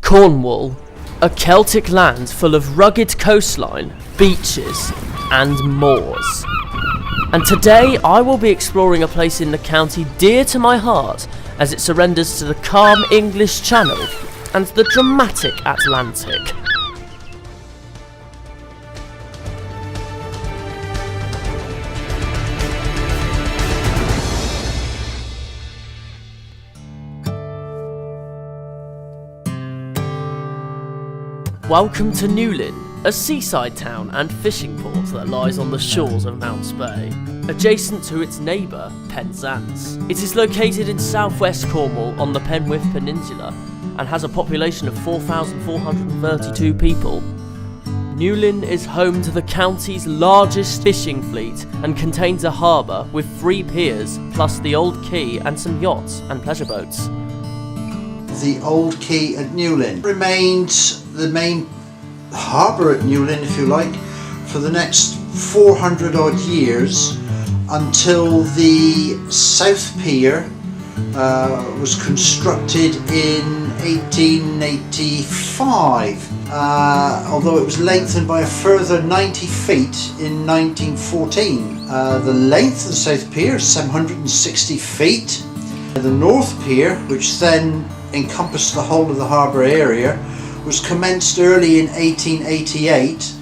Cornwall, a Celtic land full of rugged coastline, beaches and moors. And today I will be exploring a place in the county dear to my heart as it surrenders to the calm English Channel and the dramatic Atlantic. Welcome to Newlyn, a seaside town and fishing port that lies on the shores of Mounts Bay, adjacent to its neighbour, Penzance. It is located in southwest Cornwall on the Penwith Peninsula and has a population of 4,432 people. Newlyn is home to the county's largest fishing fleet and contains a harbour with 3 piers, plus the Old Quay and some yachts and pleasure boats. The Old Quay at Newlyn remains the main harbour at Newlyn, if you like, for the next 400 odd years until the South Pier was constructed in 1885, although it was lengthened by a further 90 feet in 1914. The length of the South Pier is 760 feet. The North Pier, which then encompassed the whole of the harbour area, was commenced early in 1888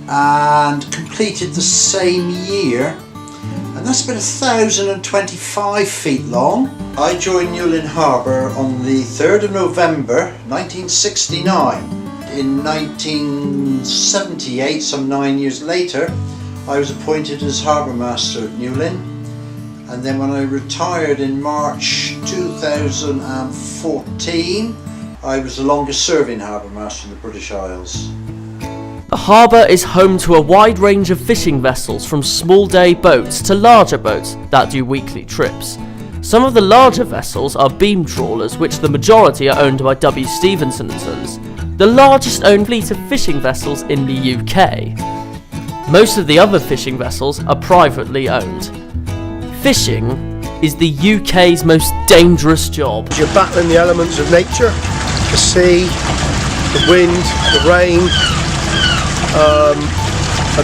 and completed the same year, and that's been 1,025 feet long. I joined Newlyn Harbour on the 3rd of November 1969. In 1978, some 9 years later, I was appointed as Harbour Master at Newlyn, and then when I retired in March 2014, I was the longest serving Harbour Master in the British Isles. The harbour is home to a wide range of fishing vessels, from small day boats to larger boats that do weekly trips. Some of the larger vessels are beam trawlers, which the majority are owned by W. Stevenson & Sons, the largest owned fleet of fishing vessels in the UK. Most of the other fishing vessels are privately owned. Fishing is the UK's most dangerous job. You're battling the elements of nature, the sea, the wind, the rain, and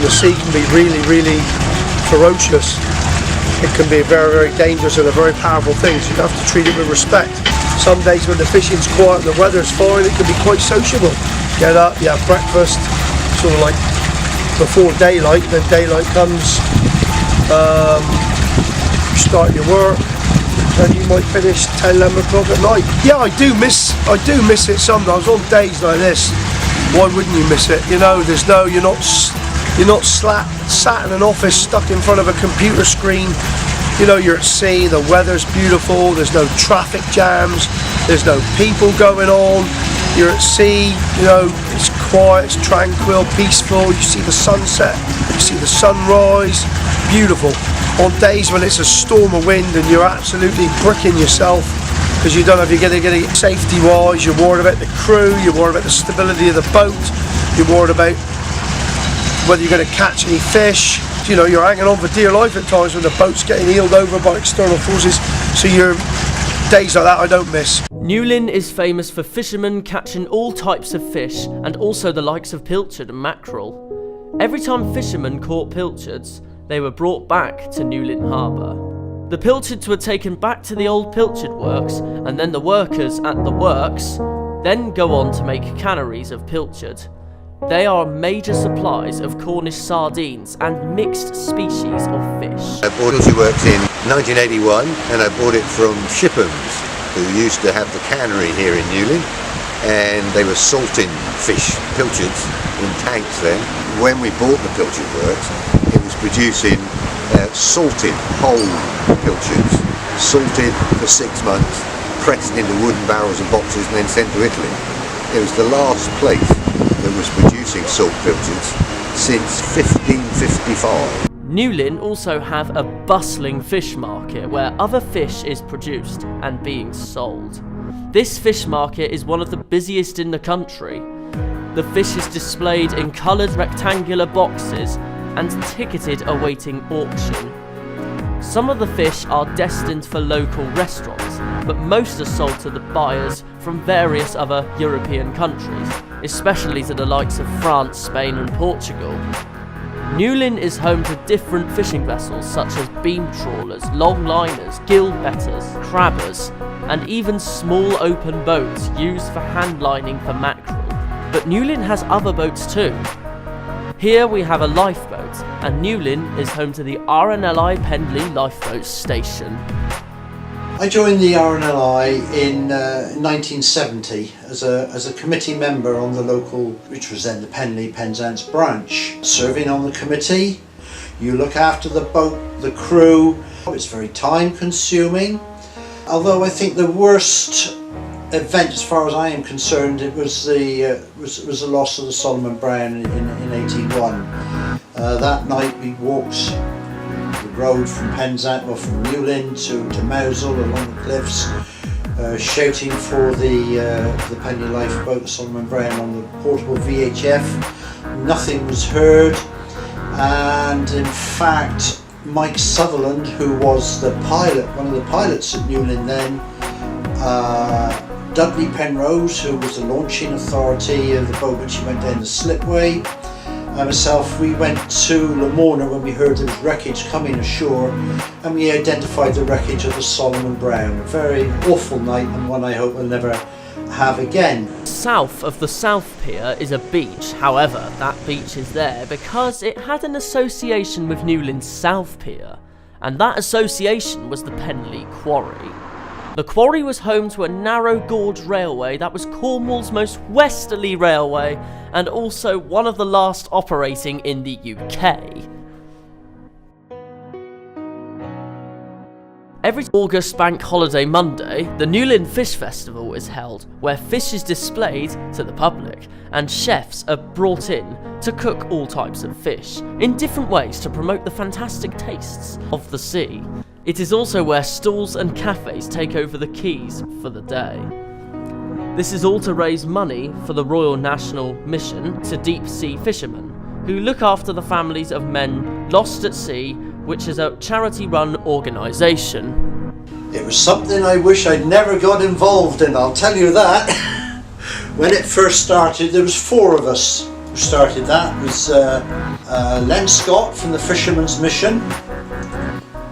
the sea can be really, really ferocious. It can be very, very dangerous and a very powerful thing, so you have to treat it with respect. Some days when the fishing's quiet and the weather's fine, it can be quite sociable. Get up, you have breakfast, sort of like before daylight. Then daylight comes, you start your work, and you might finish 10, 11 o'clock at night. Yeah, I do miss it sometimes. On days like this, why wouldn't you miss it? You know, you're not sat in an office stuck in front of a computer screen. You know, you're at sea, the weather's beautiful, there's no traffic jams, there's no people going on. You're at sea, you know, it's quiet, it's tranquil, peaceful. You see the sunset, you see the sunrise, beautiful. On days when it's a storm of wind and you're absolutely bricking yourself because you don't know if you're going to get it safety wise, you're worried about the crew, you're worried about the stability of the boat, you're worried about whether you're going to catch any fish. You know, you're hanging on for dear life at times when the boat's getting heeled over by external forces. So you're days like that I don't miss. Newlyn is famous for fishermen catching all types of fish and also the likes of pilchard and mackerel. Every time fishermen caught pilchards, they were brought back to Newlyn Harbour. The pilchards were taken back to the old pilchard works, and then the workers at the works then go on to make canneries of pilchard. They are major supplies of Cornish sardines and mixed species of fish. I bought Pilchard Works in 1981, and I bought it from Shiphams, who used to have the cannery here in Newlyn, and they were salting fish, pilchards, in tanks then. When we bought the Pilchard Works, it was producing salted whole pilchards, salted for 6 months, pressed into wooden barrels and boxes and then sent to Italy. It was the last place that was producing salt pilchards since 1555. Newlyn also have a bustling fish market where other fish is produced and being sold. This fish market is one of the busiest in the country. The fish is displayed in coloured rectangular boxes and ticketed awaiting auction. Some of the fish are destined for local restaurants, but most are sold to the buyers from various other European countries, especially to the likes of France, Spain and Portugal. Newlyn is home to different fishing vessels such as beam trawlers, long liners, gill betters, crabbers, and even small open boats used for hand lining for mackerel. But Newlyn has other boats too. Here we have a lifeboat, and Newlyn is home to the Rnli Pendley Lifeboat Station. I joined the Rnli in 1970 as a committee member on the local, which was then the Pendley Penzance branch. Serving on the committee, you look after the boat, the crew. It's very time consuming. Although I think the worst event, as far as I am concerned, it was the loss of the Solomon Brown in 81. That night we walked the road from Penzance, or from Newlyn to Mousel along the cliffs, shouting for the Pendley lifeboat, the Solomon Brown, on the portable VHF. Nothing was heard, and in fact Mike Sutherland, who was the pilot, one of the pilots at Newlyn then, Dudley Penrose, who was the launching authority of the boat which went down the slipway, and myself, we went to Lamorna when we heard there was wreckage coming ashore, and we identified the wreckage of the Solomon Brown. A very awful night, and one I hope we'll never have again. South of the South Pier is a beach. However, that beach is there because it had an association with Newlyn's South Pier, and that association was the Pendley Quarry. The quarry was home to a narrow gauge railway that was Cornwall's most westerly railway, and also one of the last operating in the UK. Every August Bank Holiday Monday, the Newlyn Fish Festival is held, where fish is displayed to the public, and chefs are brought in to cook all types of fish, in different ways to promote the fantastic tastes of the sea. It is also where stalls and cafes take over the quays for the day. This is all to raise money for the Royal National Mission to Deep Sea Fishermen, who look after the families of men lost at sea, which is a charity-run organisation. It was something I wish I'd never got involved in, I'll tell you that. When it first started, there was 4 of us who started that. It was Len Scott from the Fishermen's Mission,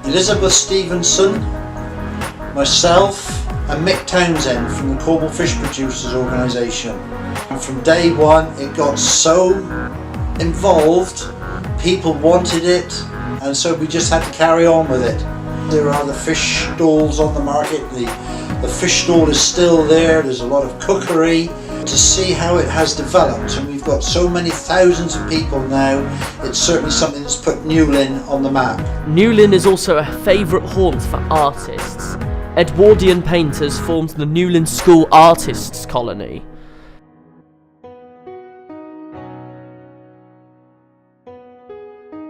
Elizabeth Stevenson, myself, and Mick Townsend from the Cornwall Fish Producers Organisation. And from day one, it got so involved, people wanted it, and so we just had to carry on with it. There are the fish stalls on the market, the fish stall is still there, there's a lot of cookery. To see how it has developed, and we've got so many thousands of people now, it's certainly something that's put Newlyn on the map. Newlyn is also a favourite haunt for artists. Edwardian painters formed the Newlyn School Artists Colony.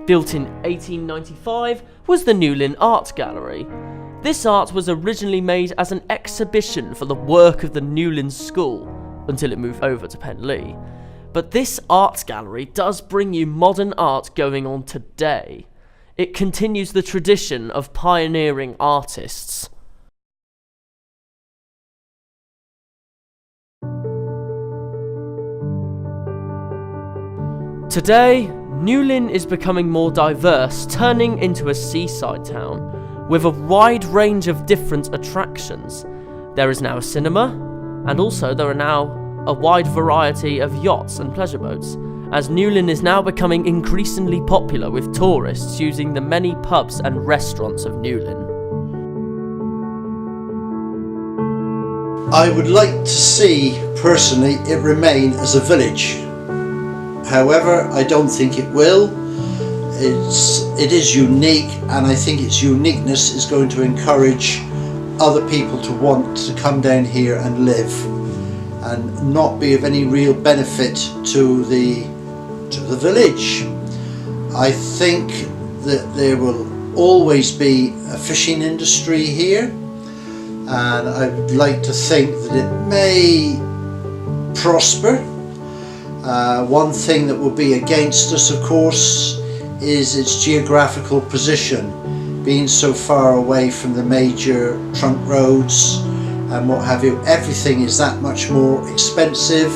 Built in 1895 was the Newland Art Gallery. This art was originally made as an exhibition for the work of the Newlyn School, until it moved over to Pendley. But this art gallery does bring you modern art going on today. It continues the tradition of pioneering artists. Today, Newlyn is becoming more diverse, turning into a seaside town with a wide range of different attractions. There is now a cinema, and also there are now a wide variety of yachts and pleasure boats, as Newlyn is now becoming increasingly popular with tourists using the many pubs and restaurants of Newlyn. I would like to see, personally, it remain as a village. However, I don't think it will. It is unique, and I think its uniqueness is going to encourage other people to want to come down here and live, and not be of any real benefit to the village. I think that there will always be a fishing industry here, and I would like to think that it may prosper. One thing that will be against us, of course, is its geographical position. being so far away from the major trunk roads and what have you, everything is that much more expensive,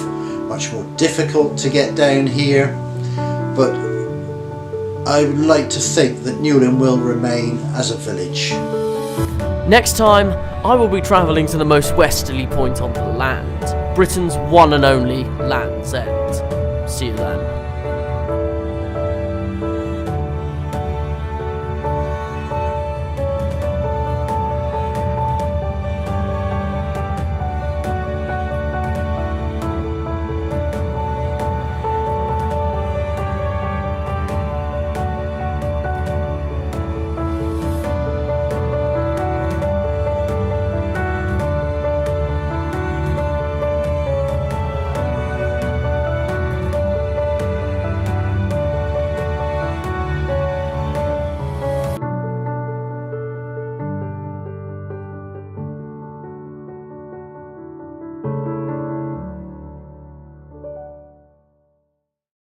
much more difficult to get down here. But I would like to think that Newlyn will remain as a village. Next time, I will be travelling to the most westerly point on the land, Britain's one and only Land's End. See you then.